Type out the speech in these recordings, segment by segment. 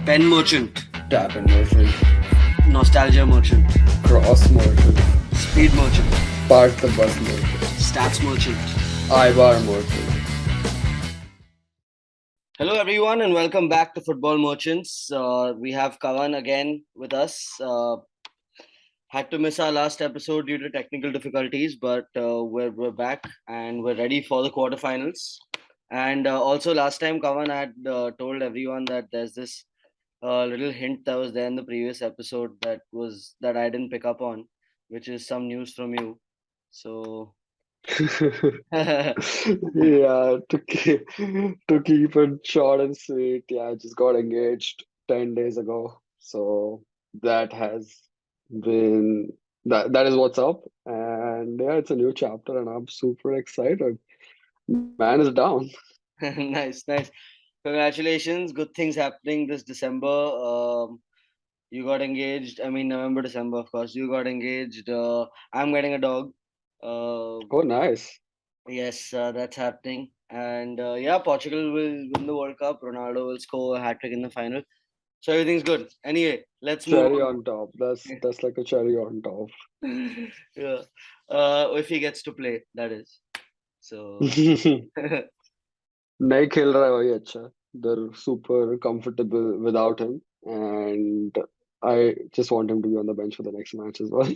Pen merchant, Tap and merchant, nostalgia merchant, cross merchant, speed merchant, park the bus merchant, stats merchant. iBar merchant. Hello, everyone, and welcome back to Football Merchants. We have Kavan again with us. Had to miss our last episode due to technical difficulties, but we're back and we're ready for the quarterfinals. And also, last time Kavan had told everyone that there's this little hint that was there in the previous episode that I didn't pick up on, which is some news from you. So Yeah, to keep it short and sweet. Yeah, I just got engaged 10 days ago. So that has been that is what's up. And yeah, it's a new chapter and I'm super excited. Man is down. nice, nice. Congratulations. Good things happening this December. You got engaged. I mean, November, December, of course. You got engaged. I'm getting a dog. Uh, Oh, nice. yes, that's happening. And yeah, Portugal will win the World Cup. Ronaldo will score a hat trick in the final. So everything's good. Anyway, let's move Cherry on. on top. That's like a cherry on top. Yeah. If he gets to play, that is. So नहीं खेल रहा है वही अच्छा. They're super comfortable without him, and I just want him to be on the bench for the next match as well.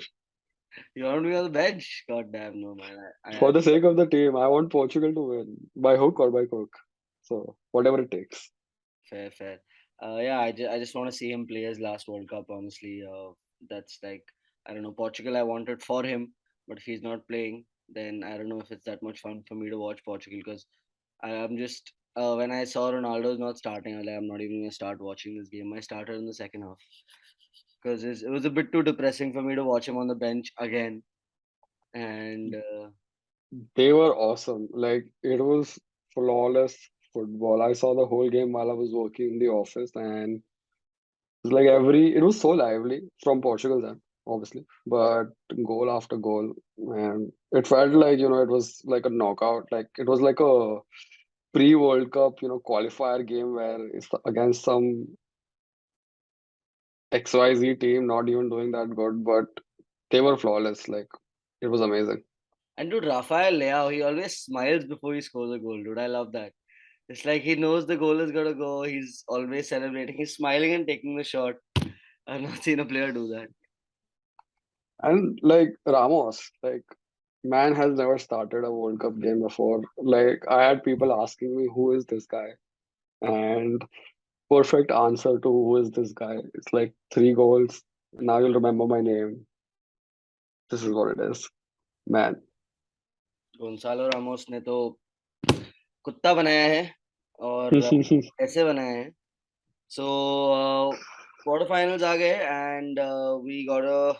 you want to be on the bench? God damn, no man. For the sake of the team, I want Portugal to win by hook or by crook. So whatever it takes. Fair, fair. Yeah, I just want to see him play his last World Cup. Honestly, that's like I don't know. Portugal, I wanted for him, but if he's not playing, then I don't know if it's that much fun for me to watch Portugal because I'm just when I saw Ronaldo's not starting, I'm like, I'm not even gonna start watching this game. I started in the second half because it was a bit too depressing for me to watch him on the bench again. And They were awesome. Like it was flawless football. I saw the whole game while I was working in the office, and it's like it was so lively from Portugal then, obviously, but goal after goal, and it felt like, it was like a knockout. Like it was like a pre-World Cup, qualifier game where it's against some XYZ team not even doing that good, but they were flawless. Like it was amazing. and dude, Rafael Leao, he always smiles before he scores a goal, dude. I love that. It's like he knows the goal is gonna go. He's always celebrating. He's smiling and taking the shot. I've not seen a player do that. And like Ramos, like man has never started a World Cup game before. Like I had people asking me, who is this guy? And perfect answer to who is this guy. It's like 3 goals. Now you'll remember my name. This is what it is. Man. Goncalo Ramos ने तो कुत्ता बनाया है और ऐसे बनाया है. So quarter finals आ गए and we got a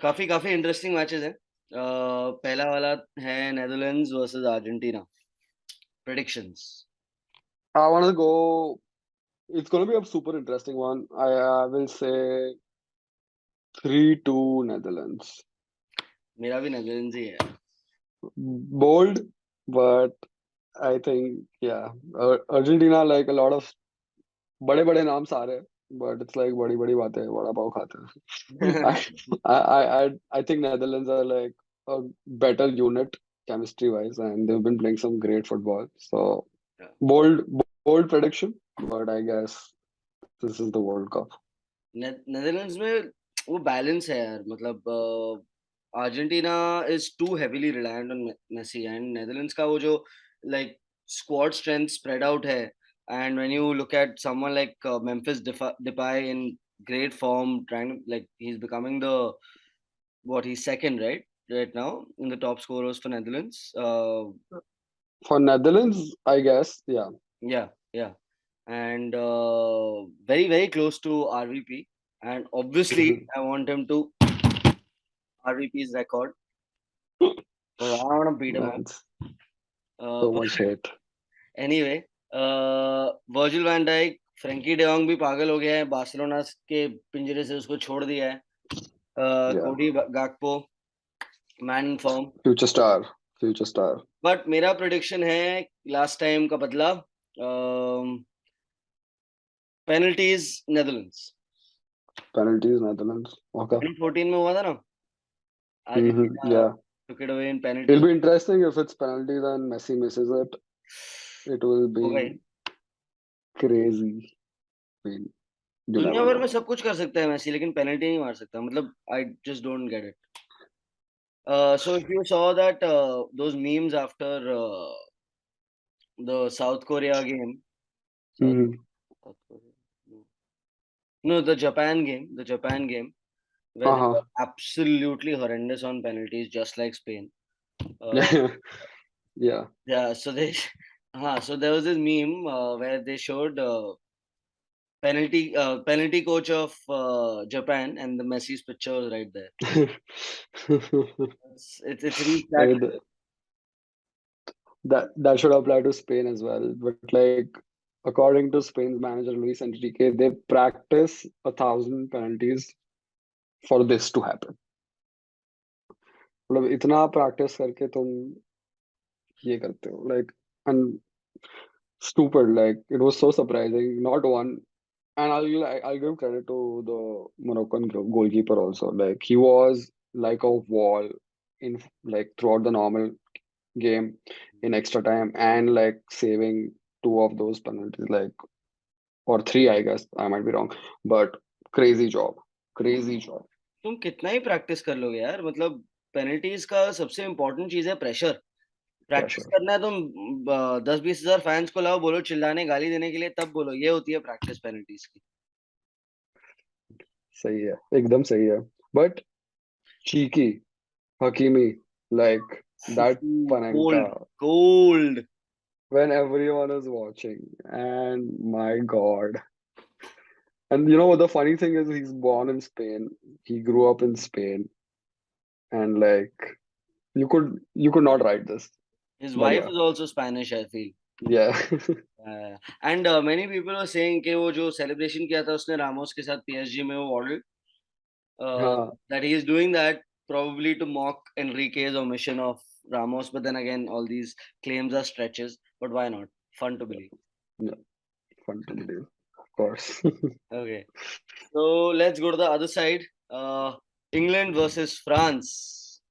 काफी काफी इंटरेस्टिंग मैचेस हैं. पहला वाला है Netherlands versus Argentina. Predictions. I want to go. It's going to be a super interesting one. I will say 3-2 Netherlands. मेरा भी नेदरलैंड्स ही है. Bold, but I think, yeah, Argentina, like a lot of बड़े बड़े नाम सारे हैं, but it's like बड़ी बड़ी बातें वड़ा पाव खाते हैं. I think Netherlands are like a better unit chemistry wise, and they've been playing some great football. So bold bold prediction, but I guess this is the World Cup. Netherlands में वो balance है यार. मतलब Argentina is too heavily reliant on Messi and Netherlands का वो जो like squad strength spread out है. And when you look at someone like Memphis Depay in great form, trying to like he's becoming the what he's second right now in the top scorers for Netherlands. For Netherlands, I guess, yeah. Yeah, and very very close to RVP, and obviously I want him to RVP's record. Well, I want to beat him up. Man, so much hate. Anyway, Virgil van Dijk, Frenkie de Jong भी पागल हो गया है. Barcelona के पिंजरे से उसको छोड़ दिया है. Yeah, कोडी गाकपो, man in form. future star. But मेरा प्रेडिक्शन है लास्ट टाइम का बदला. Penalties Netherlands. Penalties Netherlands. Okay. 2014 में हुआ था ना, Argentina Yeah. took it away in It'll penalties. be interesting if it's penalties and Messi misses it. It will होगा be he. crazy. I mean, you दुनिया never भर know. में सब कुछ कर सकता है मेसी, लेकिन पेनल्टी नहीं मार सकता. मतलब I just don't get it. So if you saw that those memes after the South Korea game, South, Hmm. South Korea, no, the Japan game, where they Uh-huh. were absolutely horrendous on penalties, just like Spain. Uh, Yeah. yeah, so they, so there was this meme where they showed penalty coach of Japan, and the Messi's picture was right there. It's reached I that. mean, that should apply to Spain as well. But like, according to Spain's manager Luis Enrique, they practice 1,000 penalties for this to happen. मतलब इतना practice करके तुम ये करते हो, like, and stupid. Like, it was so surprising. Not one, and I'll give credit to the Moroccan goalkeeper also. Like, he was like a wall in like throughout the normal game, in extra time, and like saving two of those penalties, like, or three, I guess. I might be wrong, but crazy job, crazy job. तुम कितना ही practice कर लोगे यार. मतलब penalties का सबसे important चीज है प्रेशर. Practice Pressure. करना है. तुम 10-20 हजार फैंस को लाओ, बोलो चिल्लाने गाली देने के लिए, तब बोलो. ये होती है प्रैक्टिस पेनल्टीज की. सही है, एकदम सही है. But cheeky Hakimi, like that Panenka, Cold, cold. when everyone is watching, and my God. And you know what the funny thing is, he's born in Spain. He grew up in Spain, and like you could not write this. His But wife yeah, is also Spanish, I feel. yeah. And many people were saying कि वो जो celebration किया था उसने Ramos के साथ PSG में, वो वॉर्डल, हाँ, that he is doing that probably to mock Enrique's omission of Ramos. But then again, all these claims are stretches. But why not? Fun to believe. yeah, fun to believe, of course. Okay, so let's go to the other side. England versus France.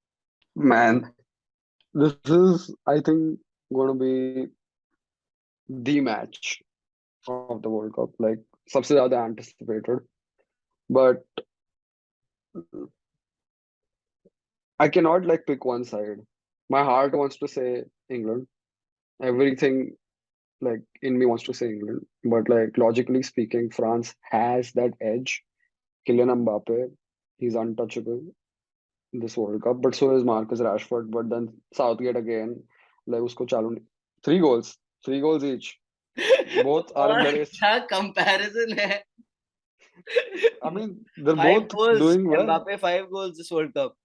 Man, this is, I think, going to be the match of the World Cup. Like, सबसे ज़्यादा anticipated. But I cannot like pick one side. My heart wants to say England. Everything like in me wants to say England. But like logically speaking, France has that edge. Kylian Mbappe, he's untouchable in this World Cup. But so is Marcus Rashford. But then Southgate again, like usko chalu three goals each. Both are in और the race. क्या comparison है? I mean, they're Five both goals. doing well. Mbappe 5 goals this World Cup.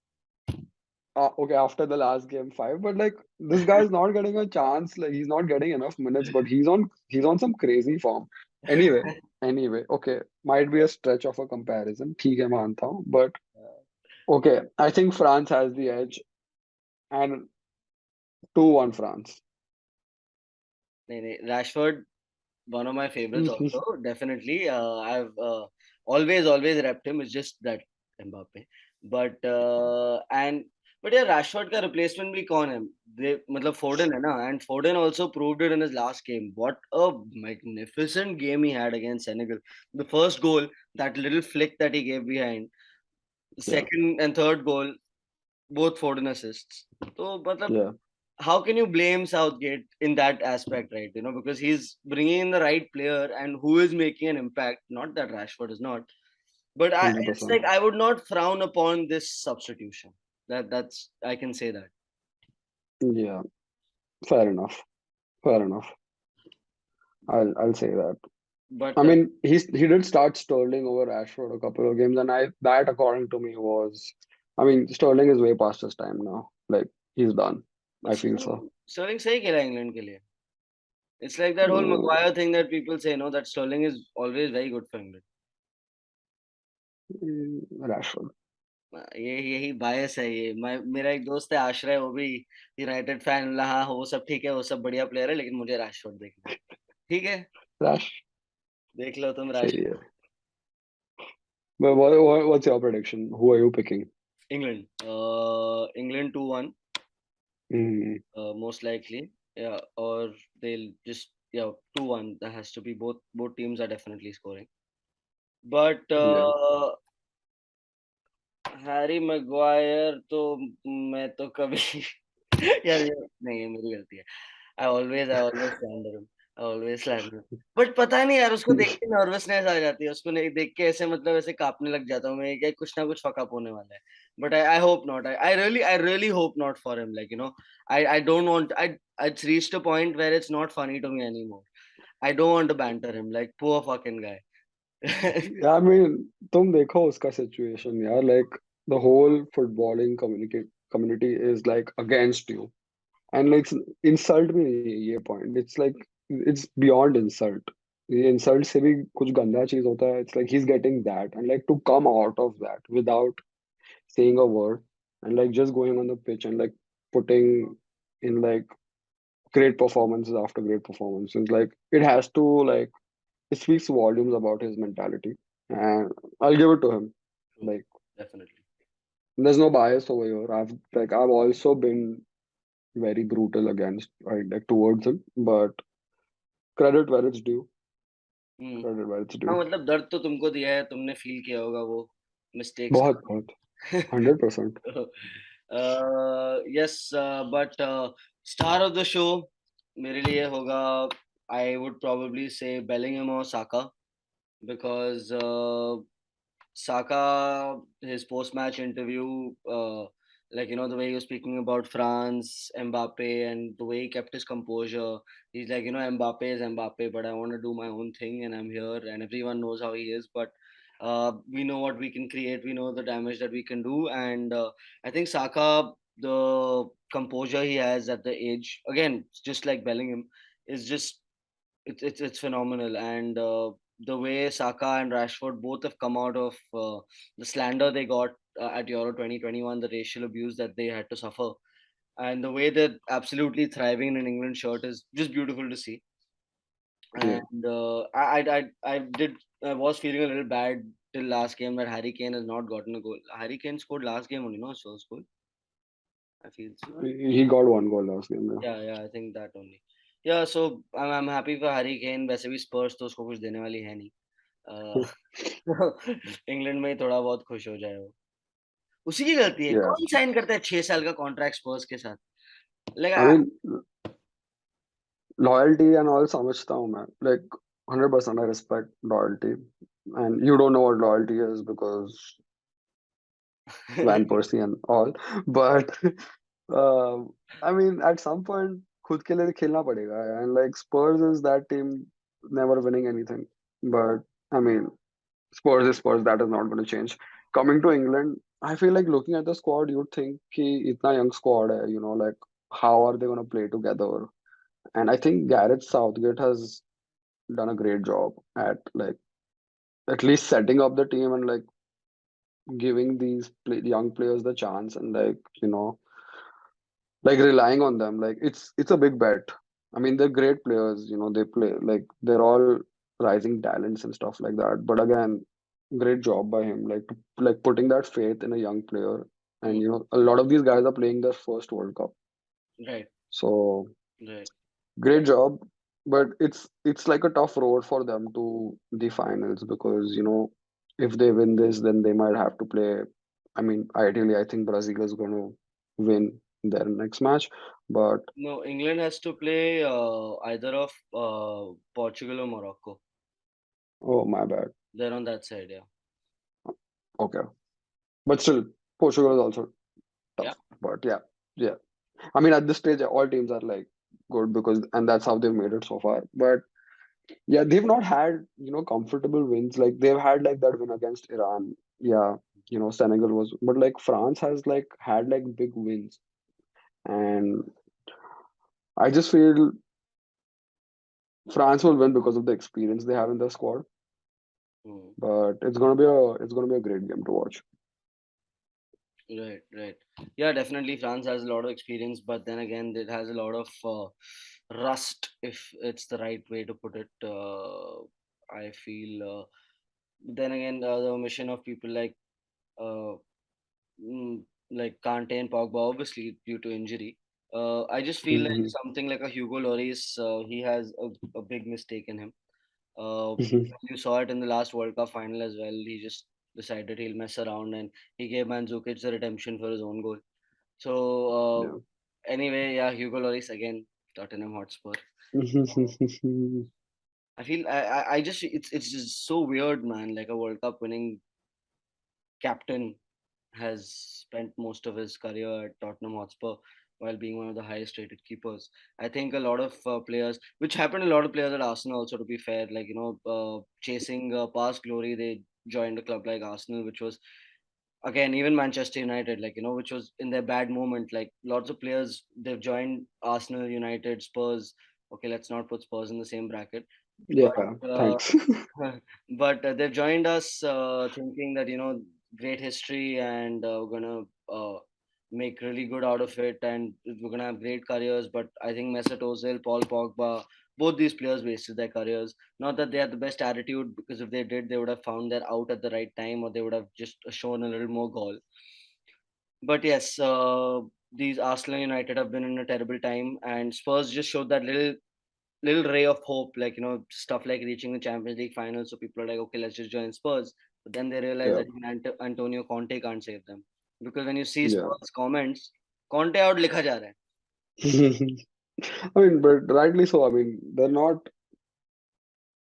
Okay, after the last game, five. But like this guy is not getting a chance. Like he's not getting enough minutes. But he's on some crazy form. Anyway, okay, might be a stretch of a comparison. ठीक है मानता हूँ. But okay, I think France has the edge, and 2-1 France. नहीं नहीं, Rashford, one of my favorites also, definitely. I've always repped him. It's just that Mbappe. But but yeah, Rashford का replacement भी कौन है? मतलब Foden है ना, and Foden also proved it in his last game. What a magnificent game he had against Senegal. The first goal, that little flick that he gave behind, Yeah, second and third goal, both Foden assists. तो मतलब yeah, how can you blame Southgate in that aspect, right? Because he's bringing in the right player and who is making an impact. Not that Rashford is not, but it's 100%. like I would not frown upon this substitution. That's I can say that. Yeah, fair enough. Fair enough. I'll say that. But I mean, he did start Sterling over Rashford a couple of games, and that according to me was, I mean, Sterling is way past his time now. Like he's done. I feel so. Sterling सही खेला England के लिए. It's like that whole Uh, Maguire thing that people say, no, that Sterling is always very good for England. Rashford. यही बायस है ये. मेरा एक दोस्त है आश्रय, वो भी यूनाइटेड फैन. हाँ, वो सब ठीक है, वो सब बढ़िया प्लेयर है, लेकिन मुझे रैशफोर्ड देखना है. ठीक है. Rash. देख लो तुम सही राशि. है. But what's your prediction? Who are you picking? England. England 2-1, Hmm. most likely. Yeah, or they'll just, yeah, 2-1. That has to be, both teams are definitely scoring. But Yeah. Harry Maguire तो मैं तो कभी यार ये नहीं, ये मेरी गलती है. I always slander him. I always slander him. But पता नहीं यार, उसको देख के नर्वसनेस आ जाती है. उसको नहीं देख के ऐसे मतलब ऐसे कांपने लग जाता हूँ मैं, क्या कुछ ना कुछ फकअप होने वाला है. But I hope not. I really hope not for him. Like, I don't want. It's reached a point where it's not funny to me anymore. I don't want to banter him. Like, poor fucking guy. I mean, तुम देखो उसका situation यार, like the whole footballing community is like against you, and like insult भी नहीं है ये point. It's like it's beyond insult. ये insult से भी कुछ गंदा चीज होता है. It's like he's getting that, and like to come out of that without saying a word, and like just going on the pitch and like putting in like great performances after great performances. Like it has to like it speaks volumes about his mentality, and I'll give it to him. True, Like definitely. there's no bias over here. I've also been very brutal against like towards him, but credit where it's due. Hmm. Credit where it's हाँ, due. मतलब दर्द तो तुमको दिया है, तुमने feel किया होगा वो मिस्टेक्स. बहुत बहुत 100%. Yes. But star of the show मेरे लिए होगा, आई वुड प्रोबेबली से बेलिंगम और साका, because Saka, his post-match interview, like, the way he was speaking about France, Mbappe, and the way he kept his composure. He's like, Mbappe is Mbappe, but I want to do my own thing, and I'm here, and everyone knows how he is. But we know what we can create. We know the damage that we can do, and I think Saka, the composure he has at the age, again, just like Bellingham, is just it's phenomenal. And the way Saka and Rashford both have come out of the slander they got at Euro 2021, the racial abuse that they had to suffer, and the way they're absolutely thriving in an England shirt is just beautiful to see. Yeah. And I was feeling a little bad till last game that Harry Kane has not gotten a goal. Harry Kane scored last game only, no? So goal. I feel so. He got one goal last game. Yeah. Yeah, I think that only. Yeah, so I'm happy for Harry Kane. वैसे भी स्पर्स तो उसको कुछ देने वाली है नहीं. England में ही थोड़ा बहुत खुश हो जाए वो. उसी की गलती है. Yeah. कौन साइन करता है 6 साल का कॉन्ट्रैक्ट स्पर्स के साथ? I लगा. mean, loyalty and all समझता हूँ मैं. Like 100% I respect loyalty, and you don't know what loyalty is because Van Persie and all. But I mean, at some point, खुद के लिए खेलना पड़ेगा. And like Spurs is that team never winning anything. But I mean, Spurs is Spurs. That is not going to change. Coming to England, I feel like looking at the squad, you'd think कि इतना young squad है, like how are they going to play together? And I think Gareth Southgate has done a great job at like at least setting up the team and like giving these young players the chance and like relying on them. Like it's a big bet. I mean, they're great players. They play like they're all rising talents and stuff like that. But again, great job by him. Like putting that faith in a young player. And a lot of these guys are playing their first World Cup. Right, So right. great job. But it's like a tough road for them to the finals because if they win this, then they might have to play. I mean, ideally, I think Brazil is going to win their next match. But No, England has to play either of Portugal or Morocco. oh, my bad. They're on that side, yeah. Okay, but still, Portugal is also Yeah. tough. But yeah, yeah. I mean, at this stage, all teams are like good because, and that's how they've made it so far. But yeah, they've not had comfortable wins. Like they've had like that win against Iran. Yeah, Senegal was, but like France has like had like big wins, and I just feel France will win because of the experience they have in their squad. Hmm. But it's gonna be a great game to watch. Right, right. Yeah, definitely France has a lot of experience, but then again, it has a lot of rust, if it's the right way to put it. I feel. Then again, the omission of people uh, mm, like Kante and Pogba, obviously due to injury. I just feel like Mhm. something like a Hugo Lloris, he has a big mistake in him. Mhm. You saw it in the last World Cup final as well. He just decided he'll mess around and he gave Mandzukic the redemption for his own goal. So Yeah. anyway, yeah, Hugo Lloris again, Tottenham Hotspur. I feel I just it's just so weird, man. Like a World Cup winning captain has spent most of his career at Tottenham Hotspur while being one of the highest rated keepers. I think a lot of players, which happened to a lot of players at Arsenal also, to be fair, like, chasing past glory, they joined a club like Arsenal, which was, again, even Manchester United, like, which was in their bad moment. Like, lots of players, they've joined Arsenal, United, Spurs. Okay, let's not put Spurs in the same bracket. Yeah, But thanks. but they've joined us thinking that great history and we're gonna make really good out of it and we're gonna have great careers. But I think Mesut Ozil, Paul Pogba, both these players wasted their careers. Not that they had the best attitude, because if they did, they would have found their out at the right time, or they would have just shown a little more goal. But yes, these Arsenal United have been in a terrible time, and Spurs just showed that little ray of hope, like stuff like reaching the Champions League final. So people are like, okay, let's just join Spurs. But then they realize Yeah, that even Antonio Conte can't save them, because when you see yeah. Spurs comments, Conte out लिखा जा रहा है. I mean, but rightly so. I mean, they're not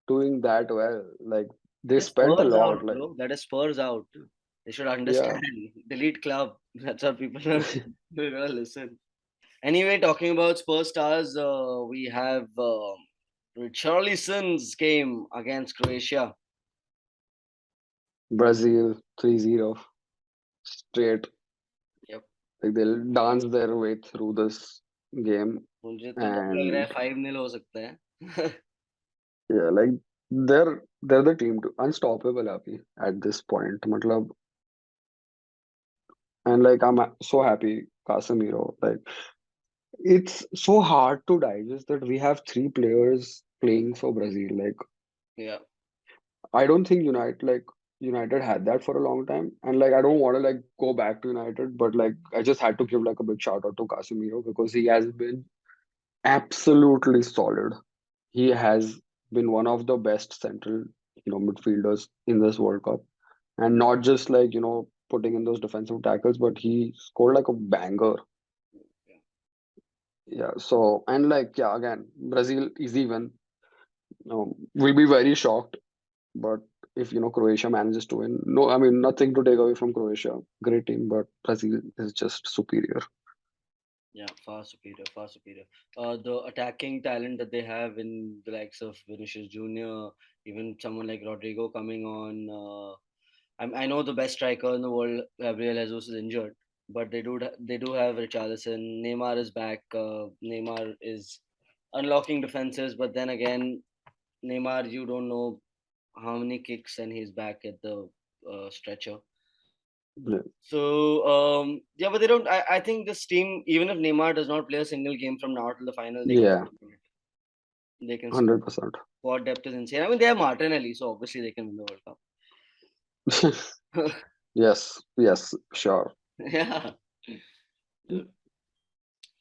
doing that well. Like they That is spent a Spurs lot. out, Like bro. That is Spurs out. They should yeah, understand. Delete club. That's what people are. They gotta listen. Anyway, talking about Spurs stars, we have Richarlison's game against Croatia. Brazil 3-0 straight. Yep. Like they'll dance their way through this game, मुझे तो डर लग रहा है and 5-0 हो सकता है. yeah, like they're the team to unstoppable अभी at this point. मतलब, and like I'm so happy Casemiro. Like it's so hard to digest that we have three players playing for Brazil. Like Yeah. I don't think United had that for a long time. And like I don't want to like go back to United, but like I just had to give like a big shout out to Casemiro because he has been absolutely solid. He has been one of the best central, midfielders in this World Cup. And not just like, putting in those defensive tackles, but he scored like a banger. Yeah. So and like yeah, again, Brazil is even will be very shocked. But if Croatia manages to win, no, I mean nothing to take away from Croatia. Great team, but Brazil is just superior. Yeah, far superior, far superior. The attacking talent that they have in the likes of Vinicius Junior, even someone like Rodrigo coming on. I know the best striker in the world, Gabriel Jesus, is injured, but they do have Richarlison. Neymar is back. Neymar is unlocking defenses, but then again, Neymar, you don't know how many kicks and he's back at the stretcher. Yeah, So yeah, but they don't. I think this team, even if Neymar does not play a single game from now till the final, they can yeah, still win it. They can still. 100%. Squad depth is insane. I mean, they have Martinelli, so obviously they can win the World Cup. Yes, yes, sure. Yeah, So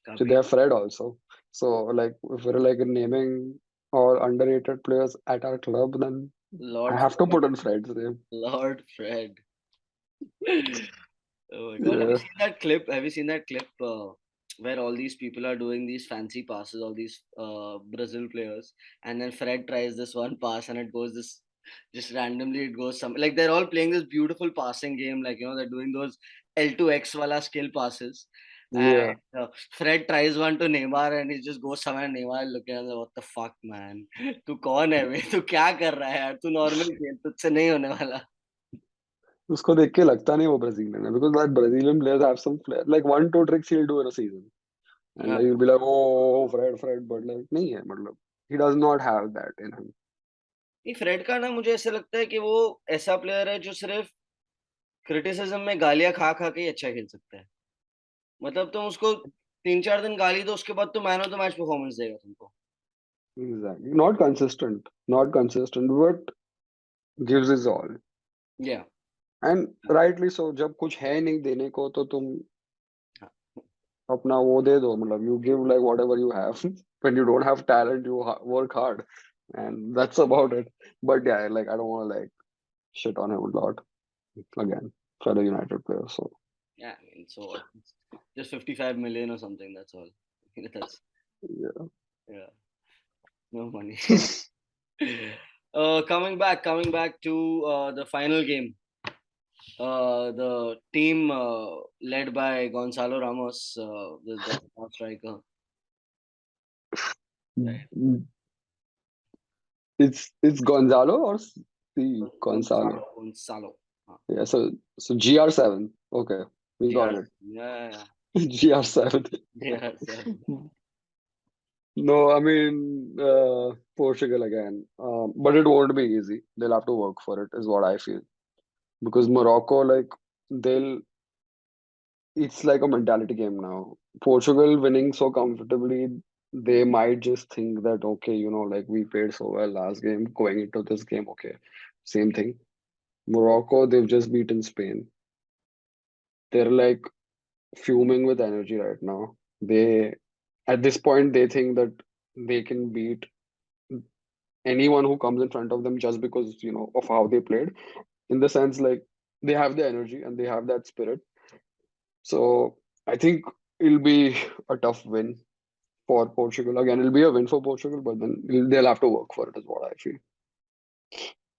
काफी they have Fred also. So like if we're like naming all underrated players at our club, then I Lord have to Fred, put in Fred's name. Lord Fred. Oh my God, have you Yeah, seen that clip? Have you seen that clip where all these people are doing these fancy passes, all these Brazil players, and then Fred tries this one pass and it goes this just randomly it goes some like they're all playing this beautiful passing game, like they're doing those L2X wala skill passes. yeah. And Fred tries one to Neymar and he just goes somewhere and Neymar is looking at him like, what the fuck man, तू कौन है बे, तू क्या कर रहा है यार, तू नॉर्मल खेल, तुझसे नहीं होने वाला. उसको देख के लगता नहीं वो ब्राजीलियन है because like Brazilian players have some flair. Like one two tricks he'll do in a season. And like you'll be like, oh, Fred, but like नहीं है मतलब he does not have that in him. नहीं, Fred का ना मुझे ऐसा लगता है कि वो ऐसा प्लेयर है जो सिर्फ क्रिटिसिज्म में गालियां खा खा के ही अच्छा खेल सकता है. मतलब तुम उसको 3-4 दिन गाली दो, उसके बाद तो man of the match performance देगा तुमको. exactly. Not consistent, but gives his all. Yeah. And rightly so, जब कुछ है नहीं देने को तो तुम हाँ, अपना वो दे दो मतलब you give like whatever you have. When you don't have talent, you work hard, and that's about it. But yeah, like I don't want to like shit on him a lot again for the United player. So yeah. I mean, so what? Just 55 million or something. That's all. That's yeah. yeah, no money. Coming back to the final game. The team led by Gonzalo Ramos, the top striker. Right. It's Gonzalo or C Gonzalo. Gonzalo. Yeah, so GR7. Okay, we got GR. it. Yeah, GR7. yeah, yeah. No, I mean Portugal again. But it won't be easy. They'll have to work for it, is what I feel. Because Morocco, like they'll, it's like a mentality game now. Portugal winning so comfortably, they might just think that okay, like we played so well last game, going into this game, okay, same thing. Morocco, they've just beaten Spain. They're like fuming with energy right now. They, at this point, they think that they can beat anyone who comes in front of them just because, of how they played. In the sense, like, they have the energy and they have that spirit. So I think it'll be a tough win for Portugal. Again, it'll be a win for Portugal, but then they'll have to work for it, is what I feel.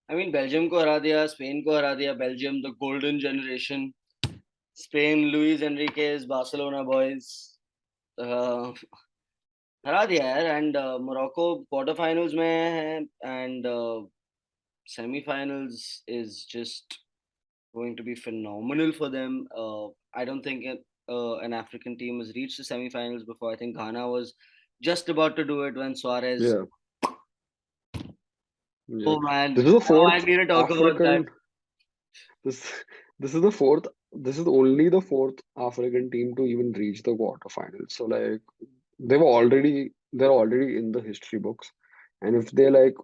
I mean, Belgium को हरा दिया, Spain को हरा दिया. Belgium, the golden generation. Spain, Luis Enrique's Barcelona boys. Uh, हरा दिया यार. And Morocco quarterfinals में है, and semifinals is just going to be phenomenal for them. I don't think an African team has reached the semifinals before. I think Ghana was just about to do it when Suarez. Yeah, yeah. Oh man, This is the now I fourth need to talk about that. African. This this is the fourth. This is only the fourth African team to even reach the quarterfinals. So like they're already in the history books, and if they like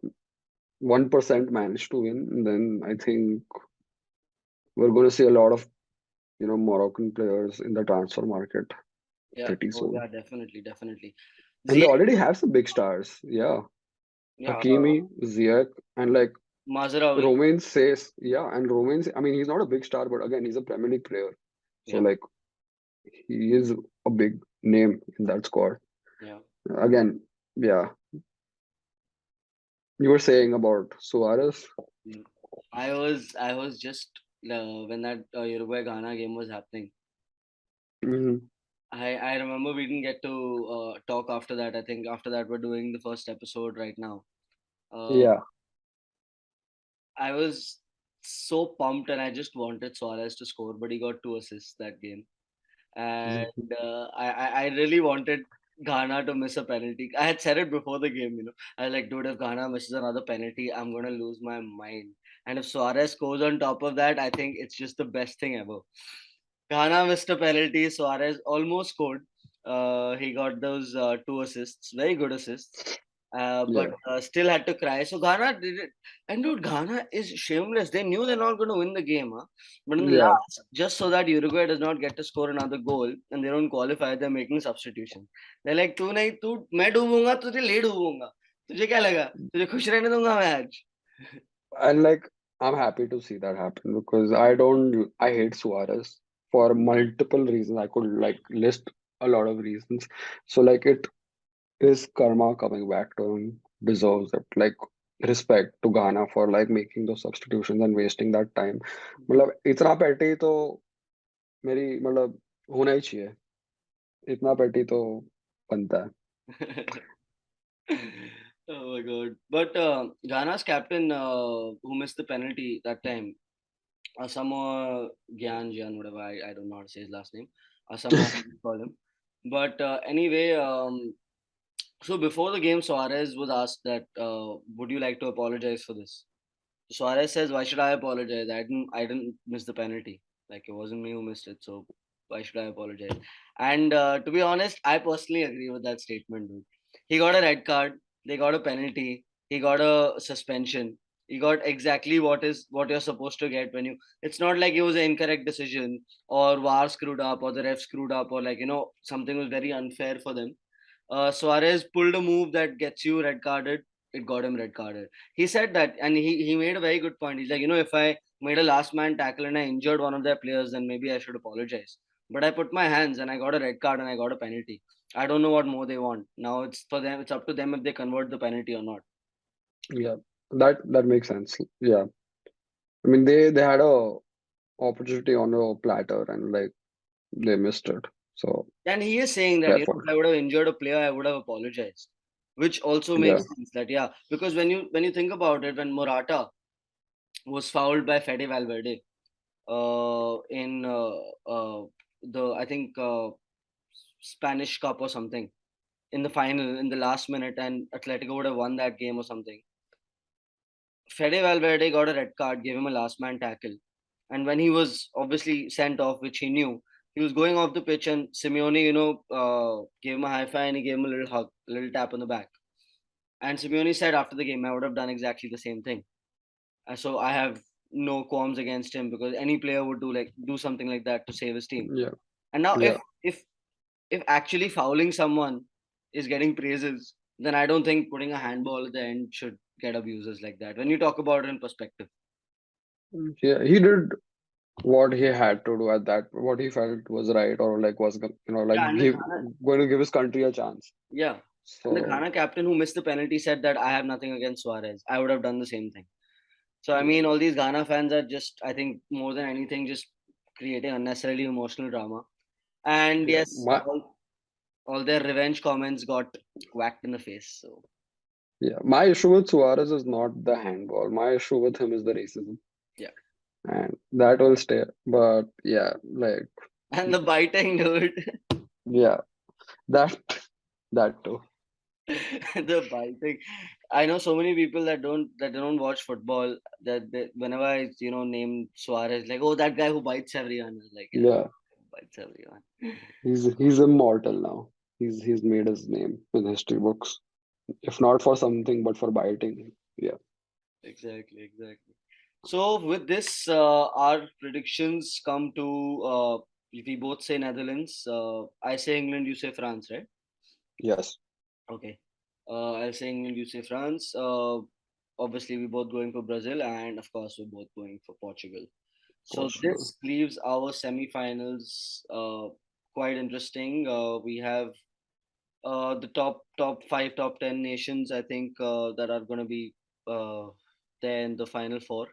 1% manage to win, then I think we're going to see a lot of Moroccan players in the transfer market Yeah. pretty Oh soon. yeah, definitely, definitely. And they Ziyech, already have some big stars. Yeah, yeah, Hakimi, Ziyech, and like Mazraoui. Romain says, yeah, and Romain. I mean, he's not a big star, but again, he's a Premier League player. So Yeah, like he is a big name in that squad. yeah. Again, yeah, you were saying about Suarez. Mm. I was just when that Uruguay Ghana game was happening. Hmm. I remember we didn't get to talk after that. I think after that we're doing the first episode right now. Uh, Yeah. I was so pumped and I just wanted Suarez to score, but he got 2 assists that game. And I really wanted Ghana to miss a penalty. I had said it before the game, I was like, dude, if Ghana misses another penalty, I'm gonna lose my mind. And if Suarez scores on top of that, I think it's just the best thing ever. Ghana missed a penalty. Suarez almost scored. He got those 2 assists, very good assists, but Yeah. still had to cry. So Ghana did it. And dude, Ghana is shameless. They knew they're not going to win the game, huh? But in the Yeah. last, just so that Uruguay does not get to score another goal and they don't qualify, they're making substitution. They're like, तू नहीं तू मैं डूबूंगा तुझे ले डूबूंगा तुझे क्या लगा तुझे खुश रहने दूंगा मैं आज. And like I'm happy to see that happen because I hate Suarez for multiple reasons. I could like list a lot of reasons. So like it is karma coming back to him, deserves it. Like respect to Ghana for like making those substitutions and wasting that time. मतलब इतना petty तो मेरी मतलब होना ही चाहिए. इतना petty तो बनता है. Oh my god. But Ghana's captain, who missed the penalty that time, Asamoah Gyan, whatever, I don't know how to say his last name. Asamoah, we call him. But anyway, so before the game, Suarez was asked that, would you like to apologize for this? Suarez says, why should I apologize? I didn't miss the penalty. Like it wasn't me who missed it, so why should I apologize? And to be honest, I personally agree with that statement, dude. He got a red card. They got a penalty. He got a suspension. He got exactly what you're supposed to get when you. It's not like it was an incorrect decision or VAR screwed up or the ref screwed up or like something was very unfair for them. Suarez pulled a move that gets you red carded. It got him red carded. He said that, and he made a very good point. He's like, if I made a last man tackle and I injured one of their players, then maybe I should apologize. But I put my hands and I got a red card and I got a penalty. I don't know what more they want. Now it's for them. It's up to them if they convert the penalty or not. Yeah, that makes sense. Yeah, I mean they had a opportunity on a platter and like they missed it. So And he is saying that fair if point. I would have injured a player, I would have apologized, which also Yeah, makes sense. That yeah, because when you think about it, when Morata was fouled by Fede Valverde, in the I think Spanish Cup or something in the final in the last minute, and Atletico would have won that game or something. Fede Valverde got a red card, gave him a last man tackle, and when he was obviously sent off, which he knew, he was going off the pitch, and Simeone, gave him a high five and he gave him a little hug, a little tap on the back. And Simeone said after the game, I would have done exactly the same thing. So I have no qualms against him because any player would do something like that to save his team. yeah, And now yeah. if actually fouling someone is getting praises, then I don't think putting a handball at the end should get abuses like that. When you talk about it in perspective. Yeah, he did what he had to do at that, what he felt was right, or like was like Yeah, and the Ghana, going to give his country a chance. yeah. And the So Ghana captain who missed the penalty said that I have nothing against Suarez. I would have done the same thing. So I yeah, mean all these Ghana fans are just, I think, more than anything, just creating unnecessarily emotional drama. And yeah. yes, all their revenge comments got whacked in the face. So My issue with Suarez is not the handball. My issue with him is the racism, yeah. and that will stay. But yeah, like And the biting, dude. yeah, that that too. The biting. I know so many people that don't watch football that whenever I name Suarez, like, oh, that guy who bites everyone. I was like, yeah, Yeah, bites everyone. he's immortal now. He's made his name in history books, if not for something, but for biting. Yeah. Exactly, exactly. So with this, our predictions come to we both say Netherlands. I say England, you say France, right? Yes. Okay. I'll say England, you say France. Obviously, we're both going for Brazil, and of course, we're both going for Portugal. So Portugal. this leaves our semi-finals quite interesting. We have the top five, top 10 nations, I think, that are going to be uh, there in the final four.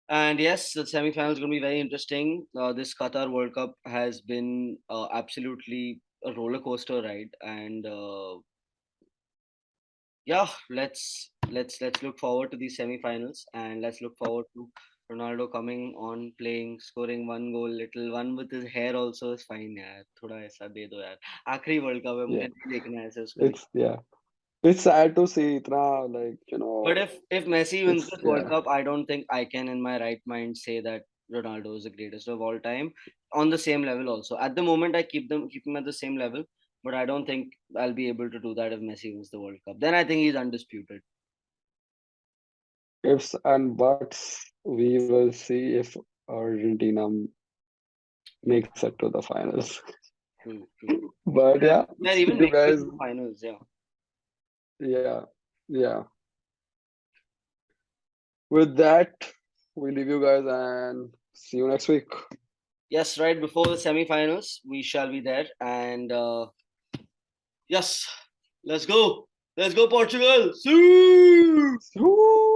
And yes, the semi-final is going to be very interesting. This Qatar World Cup has been absolutely a roller coaster ride, and yeah, let's look forward to these semi-finals, and let's look forward to Ronaldo coming on, playing, scoring one goal, little one with his hair also is fine यार थोड़ा ऐसा दे दो यार आखिरी world cup है Yeah. मुझे नहीं देखना है ऐसे उसको It's yeah. It's sad to see itna like but if Messi wins it's this World yeah. Cup, I don't think I can in my right mind say that Ronaldo is the greatest of all time on the same level also. At the moment I keep him at the same level, but I don't think I'll be able to do that if Messi wins the World Cup. Then I think he's undisputed. Ifs and buts, we will see if Argentina makes it to the finals. True, true. But yeah, They're see even you making it guys. to the finals, yeah. Yeah, yeah. With that, we leave you guys and see you next week. Yes, right before the semi-finals, we shall be there. And yes, let's go. Let's go, Portugal. See! Woo!